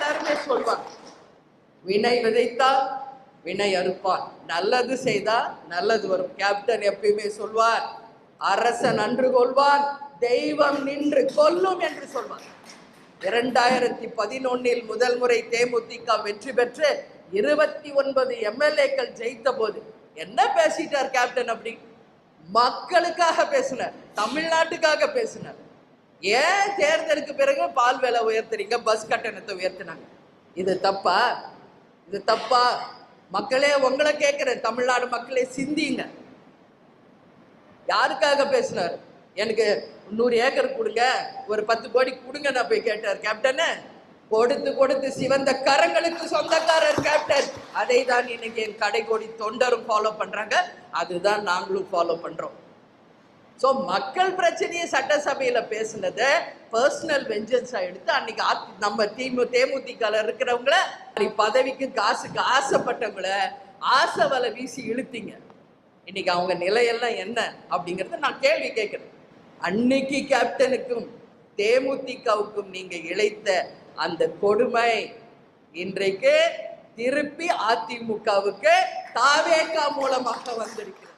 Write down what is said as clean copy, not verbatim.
எல்லாருமே சொல்வாங்க, வினை விதைத்தால் வினை அறுப்பான், நல்லது செய்தா நல்லது வரும். கேப்டன் எப்பயுமே சொல்வார், அரசன் அன்று கொள்வான், தெய்வம் நின்று கொல்லும் என்று சொல்வார். 2011 முதல் முறை தேமுதிக வெற்றி பெற்று 29 எம்எல்ஏக்கள் ஜெயித்த போது என்ன பேசிட்டார் கேப்டன்? அப்படி மக்களுக்காக பேசினார், தமிழ்நாட்டுக்காக பேசினார். ஏன் தேர்தலுக்கு பிறகு பால் விலை உயர்த்துறீங்க, பஸ் கட்டணத்தை உயர்த்தினாங்க? இது தப்பா? இது தப்பா? மக்களே உங்களை கேட்கிறேன், தமிழ்நாடு மக்களே சிந்திங்க. யாருக்காக பேசினார்? எனக்கு 100 ஏக்கர் கொடுங்க, ஒரு 10 கோடி கொடுங்க நான் போய் கேட்டார் கேப்டன். கொடுத்து கொடுத்து சிவந்த கரங்களுக்கு சொந்தக்காரர் கேப்டன். அதை தான் இன்னைக்கு என் கடைகோடி தொண்டரும் ஃபாலோ பண்றாங்க, அதுதான் நாங்களும் ஃபாலோ பண்றோம். ஸோ மக்கள் பிரச்சனையை சட்டசபையில பேசுனதை பர்சனல் வெஞ்சன்ஸா எடுத்து அன்னைக்கு நம்ம தேமுதிக இருக்கிறவங்கள பதவிக்கு காசுக்கு ஆசைப்பட்டவங்கள ஆசை வலை வீசி இழுத்தீங்க. இன்னைக்கு அவங்க நிலையெல்லாம் என்ன அப்படிங்கறத நான் கேள்வி கேட்கிறேன். அன்னைக்கு கேப்டனுக்கும் தேமுதிகவுக்கும் நீங்க இழைத்த அந்த கொடுமை இன்றைக்கு திருப்பி அதிமுகவுக்கு தாவேகா மூலமாக வந்திருக்கு.